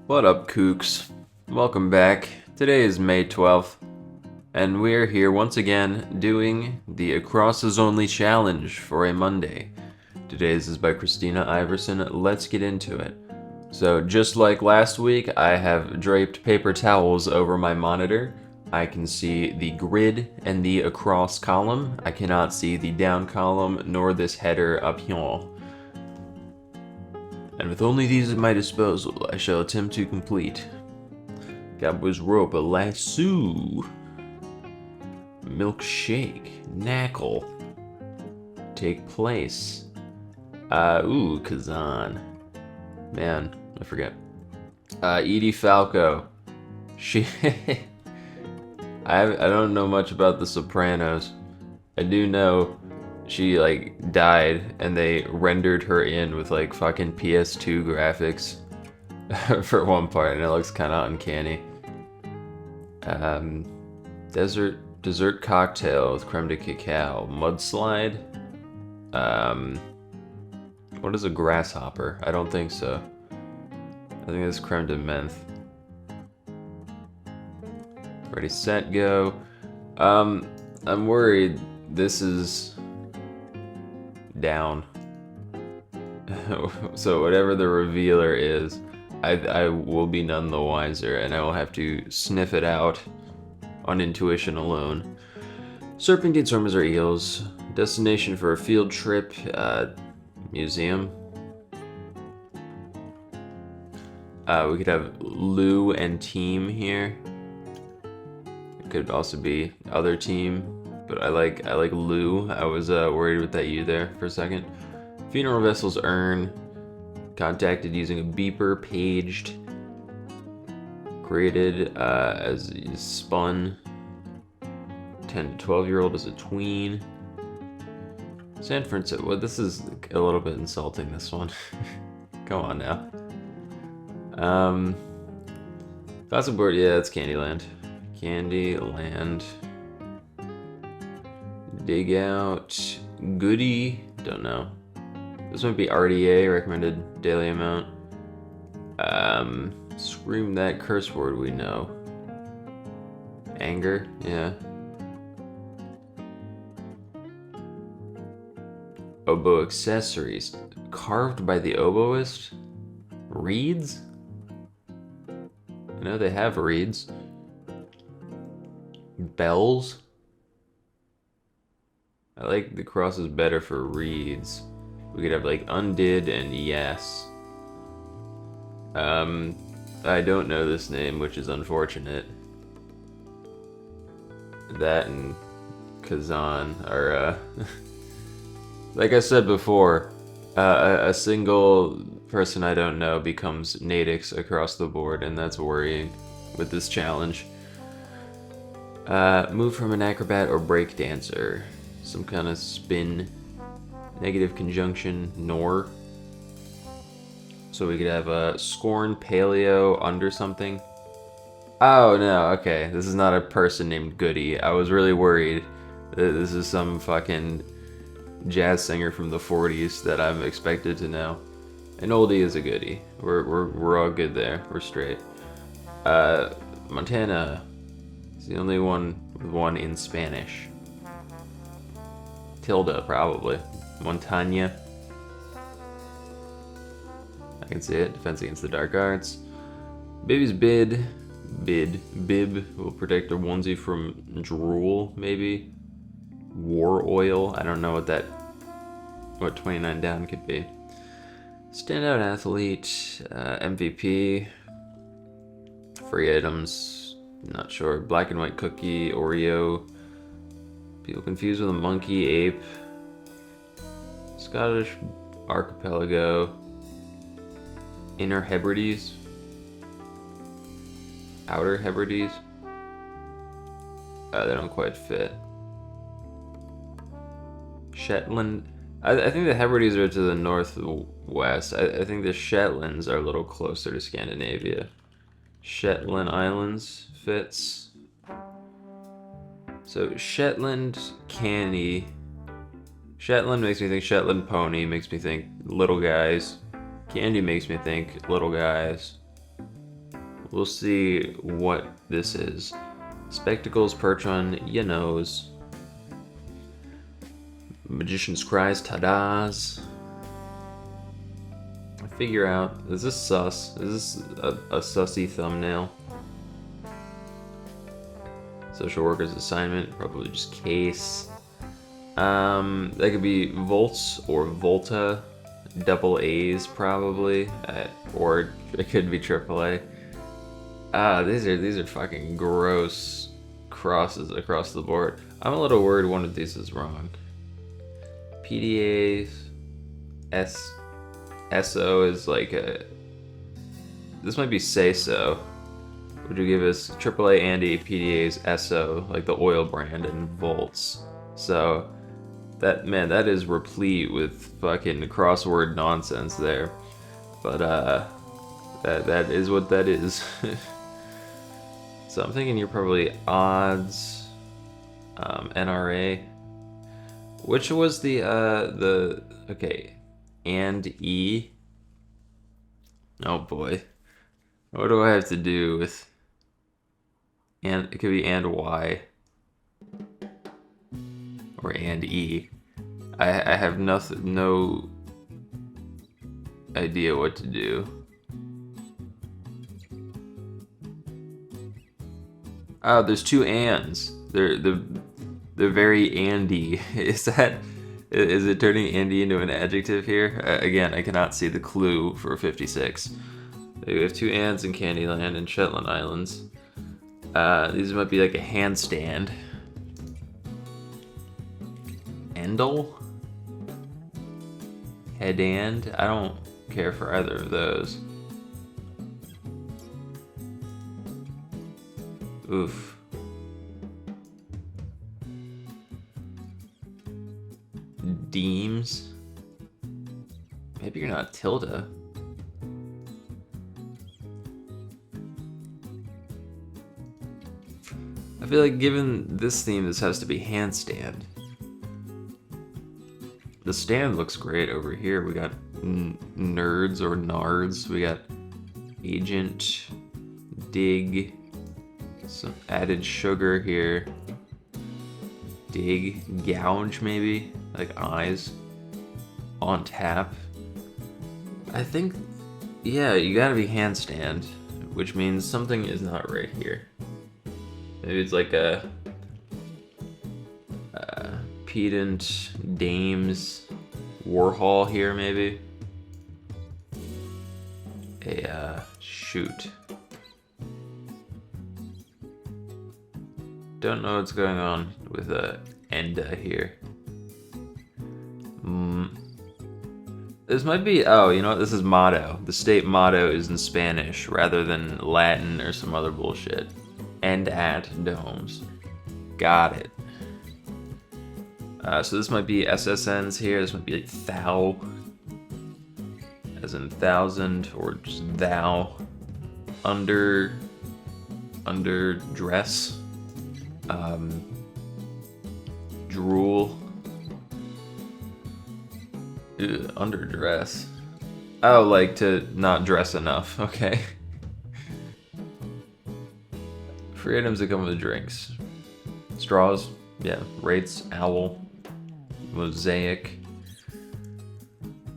What up, kooks? Welcome back. Today is May 12th, and we're here once again doing the Across Only challenge for a Monday. Today's is by Christina Iverson. Let's get into it. So, just like last week, I have draped paper towels over my monitor. I can see the grid and the across column. I cannot see the down column nor this header up here. And with only these at my disposal, I shall attempt to complete Cowboy's Rope, a lasso, milkshake, knackle, take place. Kazan. Man, I forget. Edie Falco. She. I don't know much about The Sopranos. I do know she died and they rendered her in with fucking PS2 graphics for one part, and it looks kind of uncanny. Dessert cocktail with creme de cacao, mudslide. What is a grasshopper? I don't think so. I think it's creme de menthe. Ready, set, go. I'm worried this is down. So whatever the revealer is, I will be none the wiser, and I will have to sniff it out on intuition alone. Serpentine swimmers or eels. Destination for a field trip. Museum. We could have Lou and team here. It could also be other team, but I like Lou. I was worried with that U there for a second. Funeral vessels urn. Contacted using a beeper. Paged. Created as spun. 10 to 12-year-old as a tween. San Francisco. Well, this is a little bit insulting, this one. Come on now. Classic board, yeah, it's Candyland. Candyland. Dig out. Goody. Don't know. This might be RDA, recommended daily amount. Scream that curse word we know. Anger, yeah. Oboe accessories. Carved by the oboist? Reeds? I know they have reeds. Bells? I like the crosses better for reeds. We could have undid and yes. I don't know this name, which is unfortunate. That and Kazan are like I said before, a single person I don't know becomes Nadix across the board, and that's worrying with this challenge. Move from an acrobat or break dancer. Some kind of spin. Negative conjunction, nor. So we could have a scorn paleo under something. Oh no, okay. This is not a person named Goody. I was really worried that this is some fucking jazz singer from the 40s that I'm expected to know. An oldie is a goodie. We're all good there. We're straight. Montana is the only one with one in Spanish. Tilda, probably. Montana. I can see it. Defense against the dark arts. Baby's bib will protect a onesie from drool, maybe. War oil. I don't know what 29 down could be. Standout athlete, MVP. Free items. Not sure. Black and white cookie, Oreo. People confused with a monkey, ape. Scottish archipelago. Inner Hebrides. Outer Hebrides. They don't quite fit. Shetland. I think the Hebrides are to the northwest. I think the Shetlands are a little closer to Scandinavia. Shetland Islands fits. So Shetland canny. Shetland makes me think Shetland pony, makes me think little guys. Candy makes me think little guys. We'll see what this is. Spectacles perch on your nose. Magician's cries, ta-das. Figure out, is this sus? Is this a sussy thumbnail? Social worker's assignment, probably just case. That could be volts or volta, double A's probably, or it could be triple A. These are fucking gross crosses across the board. I'm a little worried one of these is wrong. PDAs, SO is like a. This might be say so. Would you give us AAA Andy, PDA's SO, like the oil brand, and volts? So that is replete with fucking crossword nonsense there. But that is what that is. So I'm thinking you're probably odds, NRA. Which was the okay, and E. Oh boy, what do I have to do with? And it could be and Y or and E. I have no idea what to do. Oh, there's two ands. They're very Andy. Is it turning Andy into an adjective here? Again, I cannot see the clue for 56. We have two ands in Candyland and Shetland Islands. These might be like a handstand. Endel? Headand? I don't care for either of those. Oof. Deems? Maybe you're not Tilda. I feel like given this theme, this has to be handstand. The stand looks great over here. We got nerds or nards. We got agent, dig, some added sugar here. Dig, gouge maybe, like eyes. On tap. I think, yeah, you gotta be handstand, which means something is not right here. Maybe it's like a pedant dames Warhol here, maybe. Shoot. Don't know what's going on with Enda here. This might be, oh, you know what, this is motto. The state motto is in Spanish rather than Latin or some other bullshit. End at domes. Got it. So this might be SSNs here. This might be like thou, as in thousand, or just thou. Under dress. Drool. Ew, underdress. Oh, like to not dress enough. Okay. Free items that come with drinks. Straws. Yeah. Rates. Owl. Mosaic.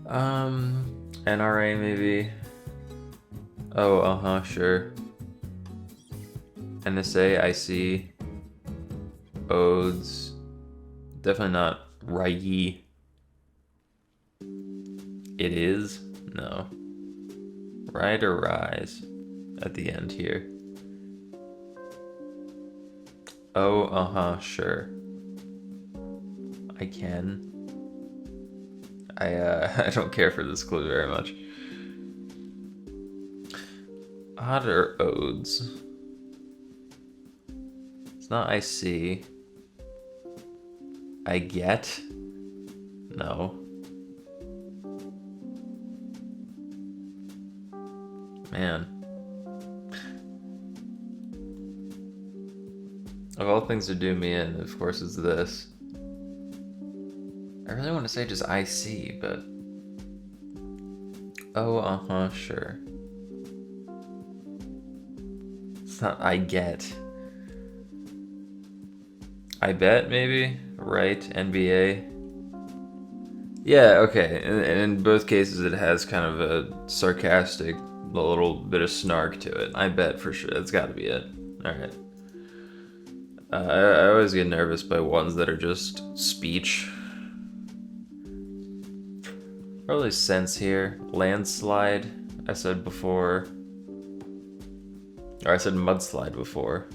NRA maybe. Oh, sure. NSA, IC. Odes. Definitely not Rai. It is? No. Ride or rise at the end here. Oh, sure. I can. I don't care for this clue very much. Odd or odes? It's not I see. I get? No. Man. Of all things to do me in, of course, is this. I really want to say just I see, but... Oh, sure. It's not I get. I bet, maybe? Right, NBA. Yeah, okay. And in both cases, it has kind of a sarcastic, a little bit of snark to it. I bet for sure. That's got to be it. Alright. I always get nervous by ones that are just speech. Probably sense here. Landslide, I said before. Or I said mudslide before.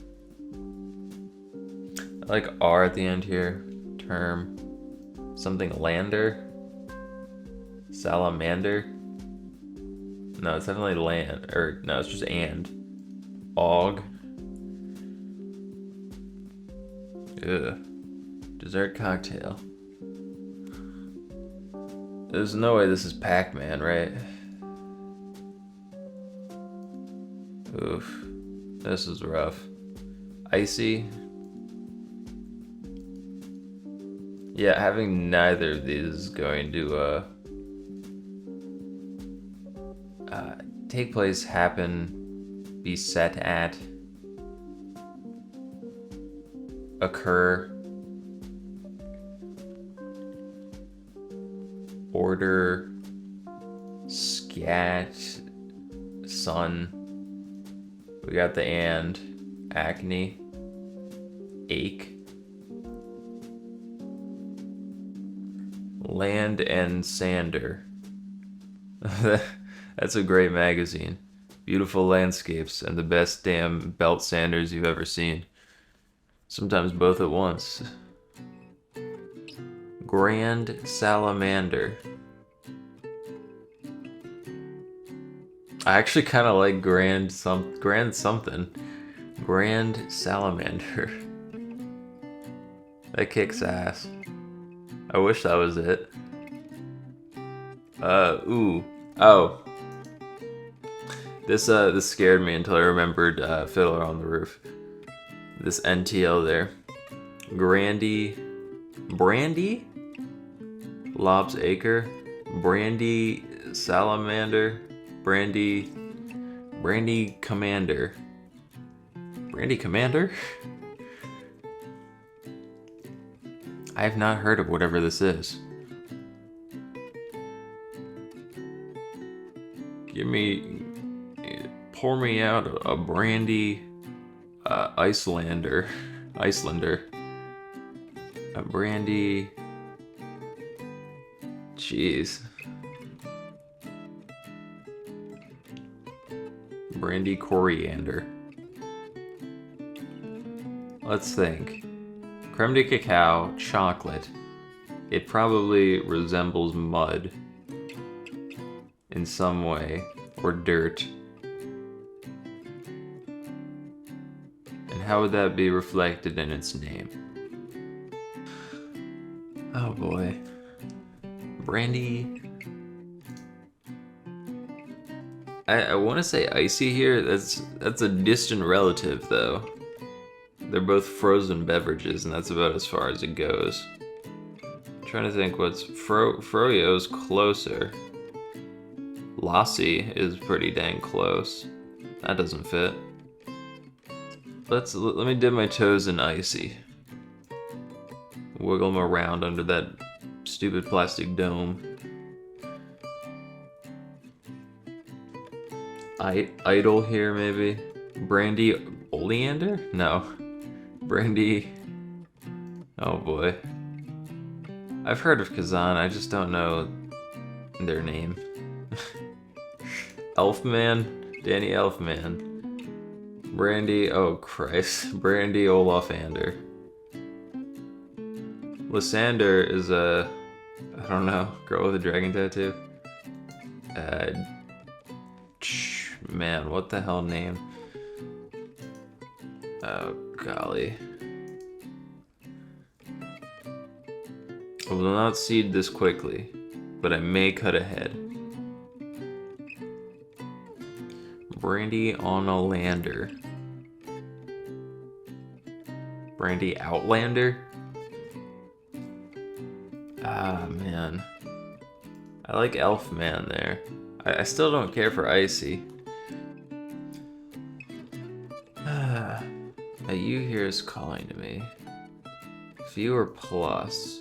I like R at the end here. Term. Something lander. Salamander. No, it's definitely land. Or, no, it's just and. Og. Ugh. Dessert cocktail. There's no way this is Pac-Man, right? Oof. This is rough. Icy. Yeah, having neither of these is going to take place, happen, be set at, occur, order, scat, sun. We got the and, acne, ache, Land and Sander. That's a great magazine. Beautiful landscapes and the best damn belt sanders you've ever seen. Sometimes both at once. Grand Salamander. I actually kind of like Grand something. Grand Salamander. That kicks ass. I wish that was it. Ooh. Oh. This scared me until I remembered Fiddler on the Roof. This NTL there. Brandy. Lob's Acre. Brandy Salamander. Brandy Commander. Brandy Commander? I have not heard of whatever this is. Pour me out a brandy Icelander. A brandy. Jeez. Brandy coriander. Let's think. Creme de cacao, chocolate. It probably resembles mud in some way, or dirt. And how would that be reflected in its name? Oh boy. Brandy. I want to say icy here. That's a distant relative though. They're both frozen beverages, and that's about as far as it goes. I'm trying to think what's Froyo's closer. Lassi is pretty dang close. That doesn't fit. Let me dip my toes in icy. Wiggle them around under that stupid plastic dome. Idle here maybe. Brandy Oleander? No. Brandy. Oh boy. I've heard of Kazan, I just don't know their name. Elfman? Danny Elfman. Brandy, oh Christ. Brandy Olafander. Lysander is a, I don't know, girl with a dragon tattoo. Man, what the hell name? Oh, golly. I will not seed this quickly, but I may cut ahead. Brandy on a lander. Brandy Outlander? Ah, man. I like Elfman there. I still don't care for Icy. A U here is calling to me. If you were plus,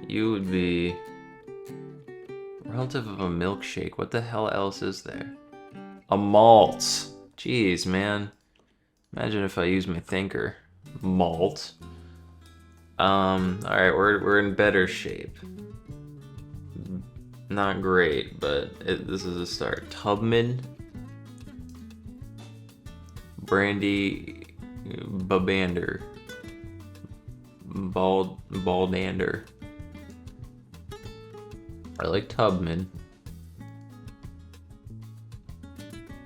you would be relative of a milkshake. What the hell else is there? A malt. Jeez, man. Imagine if I use my thinker. Malt. Alright, we're in better shape. Not great, but this is a start. Tubman. Brandy. Babander. Baldander. I like Tubman.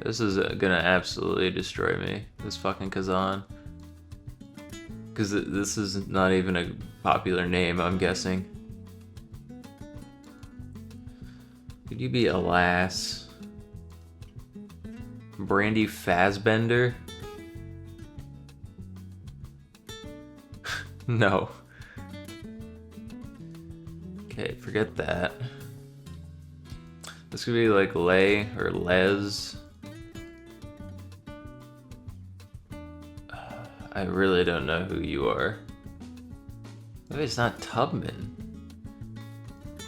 This is gonna absolutely destroy me. This fucking Kazan. Because this is not even a popular name, I'm guessing. Could you be Alas? Brandy Fazbender? No. Okay, forget that. This could be like Lay or Les. I really don't know who you are. Maybe it's not Tubman.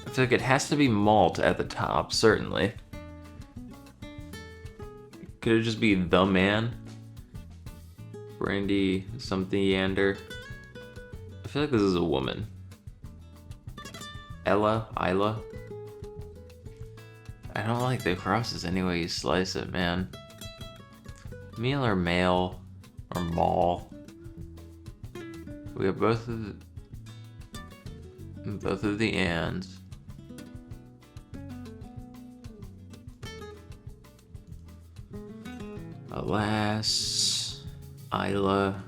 I feel like it has to be Malt at the top, certainly. Could it just be The Man? Brandy something Yander. I feel like this is a woman. Isla? I don't like the crosses any way you slice it, man. Meal or male or mall. We have both of the ands. Alas, Isla,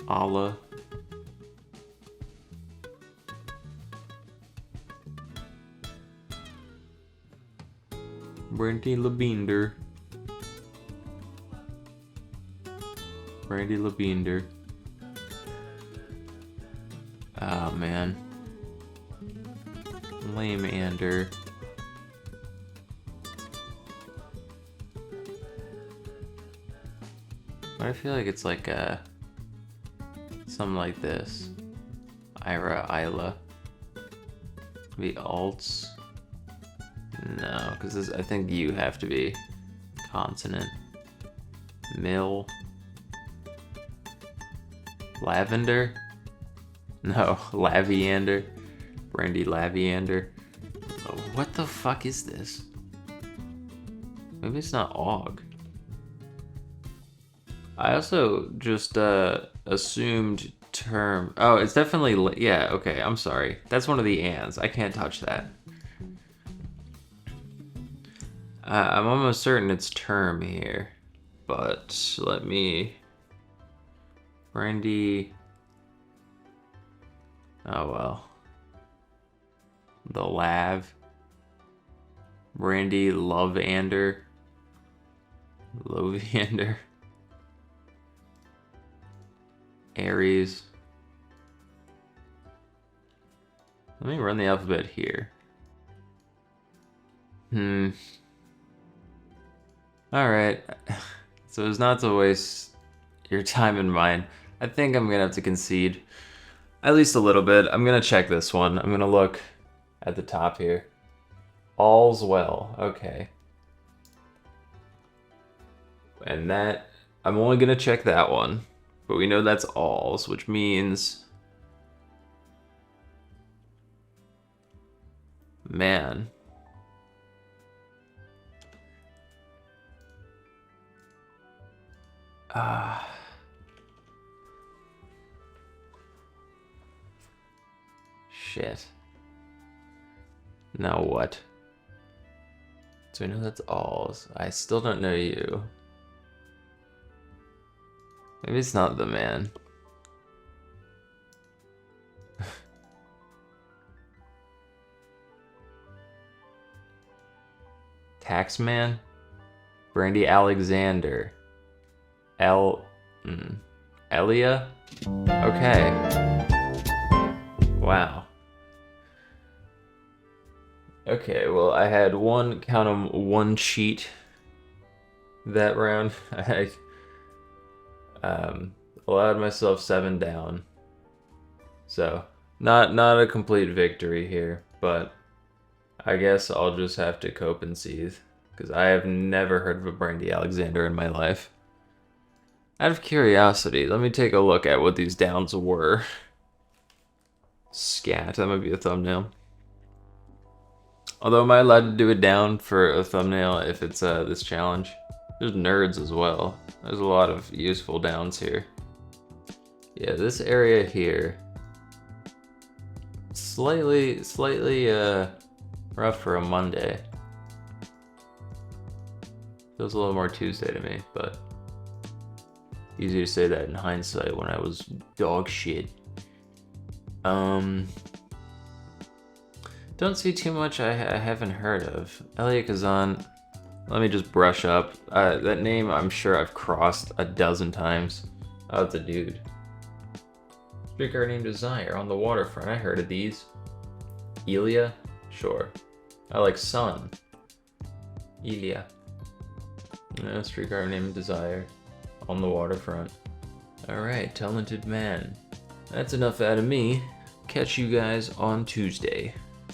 Allah. Brandy Labinder. Brandy Labinder. Oh man. Lame-ander. But I feel like it's like something like this. Isla. Maybe alts. No, because I think you have to be consonant. Mill. Lavender? No, Laviander. Brandy Laviander. Oh, what the fuck is this? Maybe it's not Og. I also just assumed term. Oh, it's definitely, yeah, okay, I'm sorry. That's one of the ands. I can't touch that. I'm almost certain it's term here, but let me... Brandy... Oh well. The Lav. Brandy Lovander. Lovander. Aries. Let me run the alphabet here. Alright. So as not to waste your time and mine, I think I'm gonna have to concede. At least a little bit. I'm gonna check this one. I'm gonna look at the top here. All's well. Okay. And that, I'm only gonna check that one. But we know that's alls, which means... Man. Shit. Now what? So we know that's alls. I still don't know you. Maybe it's not the man. Taxman? Brandy Alexander. Elia? Okay. Wow. Okay, well, I had one cheat that round. I allowed myself 7 down. So, not a complete victory here, but I guess I'll just have to cope and seethe, because I have never heard of a Brandy Alexander in my life. Out of curiosity, let me take a look at what these downs were. Scat, that might be a thumbnail. Although, am I allowed to do a down for a thumbnail if it's this challenge? There's nerds as well. There's a lot of useful downs here. Yeah, this area here, slightly rough for a Monday. Feels a little more Tuesday to me, but easy to say that in hindsight when I was dog shit. Don't see too much I haven't heard of. Elliot Kazan, let me just brush up. That name I'm sure I've crossed a dozen times. Oh, it's a dude. Streetcar named Desire on the waterfront. I heard of these. Elia? Sure. I like Sun. Elia. No, streetcar named Desire on the waterfront. Alright, talented man. That's enough out of me. Catch you guys on Tuesday.